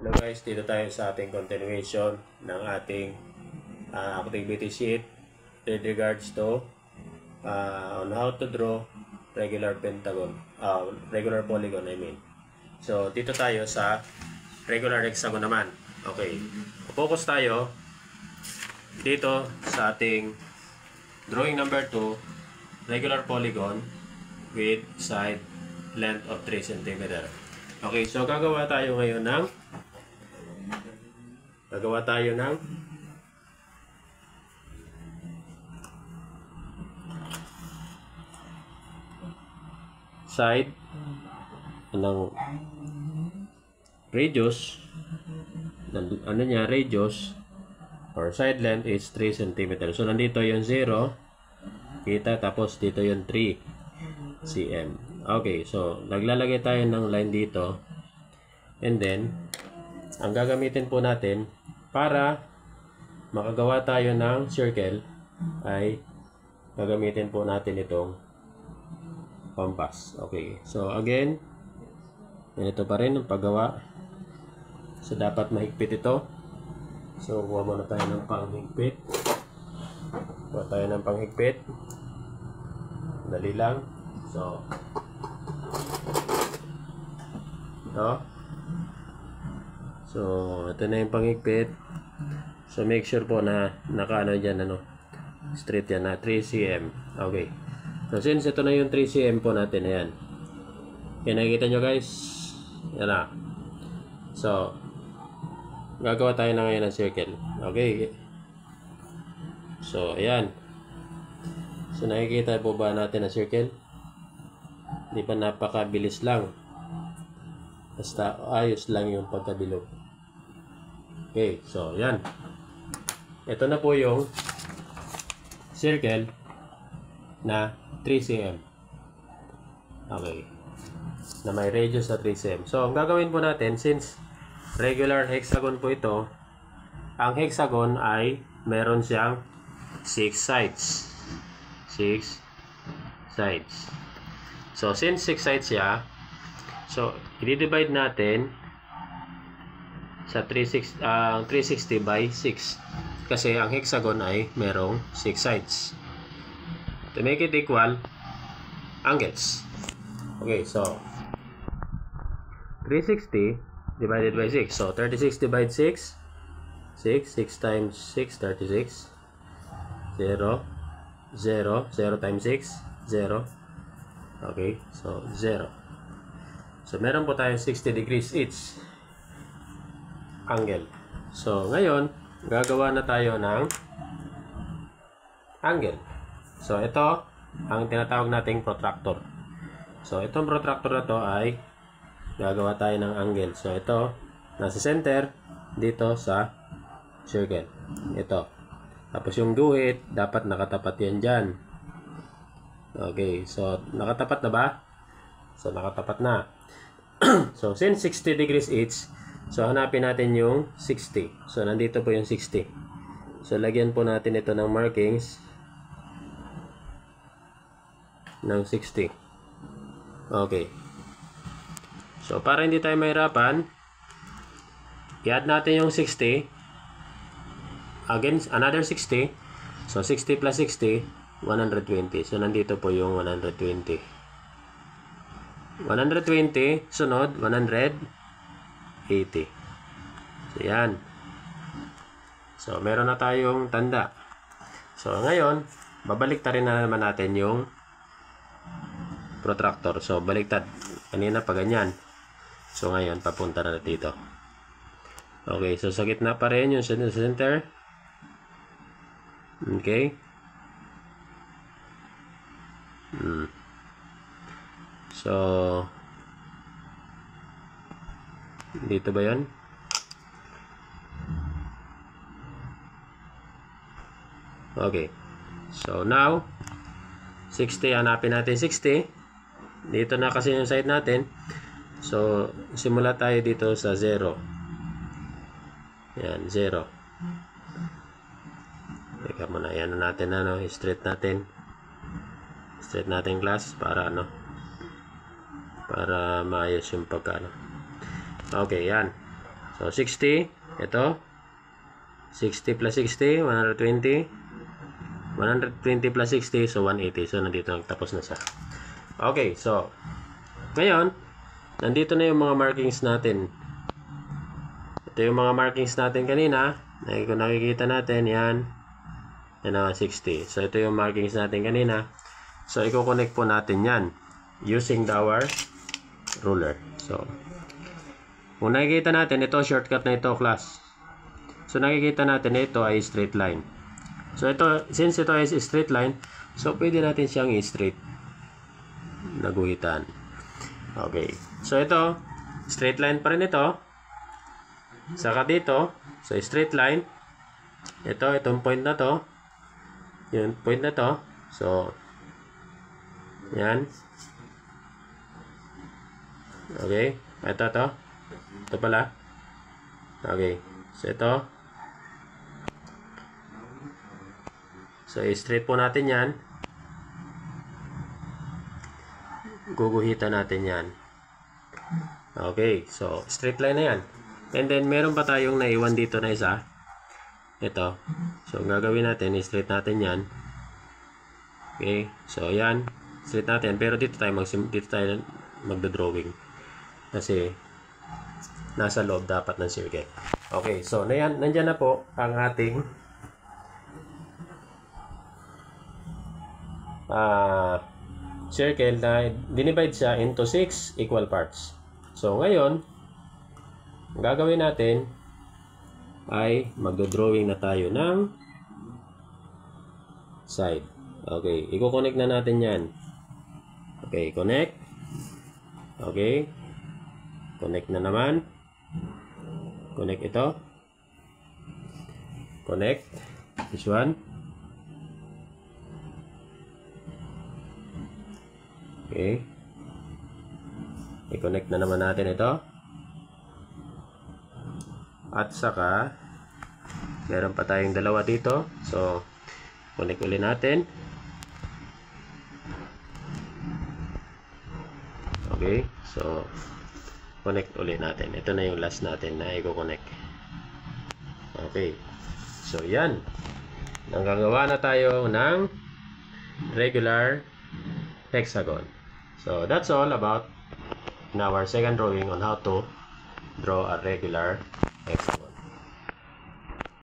Hello guys, dito tayo sa ating continuation ng ating activity sheet with regards to on how to draw regular pentagon, regular polygon I mean. So dito tayo sa regular hexagon naman. Okay, focus tayo dito sa ating drawing number 2, regular polygon with side length of 3 cm. Okay, so gagawa tayo ngayon ng side ng radius radius or side length is 3 cm. So nandito yung 0 kita, tapos dito yung 3 cm. Okay, so naglalagay tayo ng line dito, and then ang gagamitin po natin para makagawa tayo ng circle ay gagamitin po natin itong compass. Okay, so again, ganito pa rin ang paggawa. So dapat mahigpit ito. So kuha muna tayo ng panghigpit. Kuha tayo ng panghigpit. Dali lang. So ito. So ito na yung panghigpit. So make sure po na nakaano dyan, straight yan na 3 cm. Okay. So since ito na yung 3 cm po natin, ayan. Okay, nakikita nyo guys? Yan na. So gagawa tayo na ngayon ng circle. Okay. So ayan. So nakikita po ba natin ang circle? Di pa napakabilis lang. Basta ayos lang yung pagkabilog. Okay, so yan. Ito na po yung circle na 3 cm. Okay. Na may radius na 3 cm. So, ang gagawin po natin, since regular hexagon po ito, ang hexagon ay meron siyang 6 sides. 6 sides. So, since 6 sides siya, so, i-divide natin sa 360 by 6. Kasi ang hexagon ay merong 6 sides. To make it equal, angles. Okay, so 360 divided by 6. So 36 divided 6. 6 times 6, 36. 0. 0 times 6, 0. Okay, so 0. So meron po tayong 60 degrees each angle. So ngayon, gagawa na tayo ng angle. So ito ang tinatawag nating protractor. So itong protractor na to ay gagawa tayo ng angle. So ito nasa center dito sa circle. Ito. Tapos yung guhit dapat nakatapat yan dyan. Okay, so nakatapat na ba? So nakatapat na. So since 60 degrees each, so hanapin natin yung 60. So nandito po yung 60. So lagyan po natin ito ng markings ng 60. Okay. So para hindi tayo mahirapan, i-add natin yung 60. Again, another 60. So 60 plus 60, 120. So nandito po yung 120. 120, sunod 180. So yan. So meron na tayong tanda. So ngayon, babaliktad na naman natin yung protractor. So baliktad. Kanina pa ganyan. So ngayon, papunta na dito. Okay, so sa gitna pa rin yung center. Okay. So dito ba yan? Okay. So now 60, hanapin natin 60. Dito na kasi yung side natin. So simula tayo dito sa 0. Yan, 0. Teka muna, yan natin straight natin. Straight natin glass para para maayos yung pagkano. Okay, yan. So So, 60. Ito. 60 plus 60, 120. 120 plus 60, so 180. So, nandito nagtapos na siya. Okay, so, ngayon, nandito na yung mga markings natin. Ito yung mga markings natin kanina. Kung nakikita natin, yan. Yan na, 60. So, ito yung markings natin kanina. So, i-connect po natin yan using our ruler. So, kung nakikita natin, ito, shortcut na ito, class. So, nakikita natin, ito ay straight line. So, ito, since ito ay straight line, so, pwede natin siyang i-straight na guhitan. Okay. So, ito, straight line pa rin ito. Saka dito, so, straight line. Ito, itong point na to. Yung point na to. So, yan. Okay. Ito, to. Ito pala. Okay. So, ito. So, straight po natin yan. Guguhitan natin yan. Okay. So, straight line na yan. And then, meron pa tayong naiwan dito na isa. Ito. So, ang gagawin natin, straight natin yan. Okay. So, yan. Straight natin. Pero dito tayo magdodrawing. Kasi, nasa loob dapat ng circle. Okay. So, nandyan na po ang ating circle na dinivide siya into 6 equal parts. So, ngayon, ang gagawin natin ay magdodrawing na tayo ng side. Okay, i-connect na natin yan. Okay, connect. Okay. Connect na naman. Connect ito. Connect. This one. Okay. I-connect na naman natin ito. At saka, meron pa tayong dalawa dito. So, connect ulit natin. Okay. So, connect ulit natin. Ito na yung last natin na i-connect. Okay. So, yan. Nanggagawa na tayo ng regular hexagon. So, that's all about in our second drawing on how to draw a regular hexagon.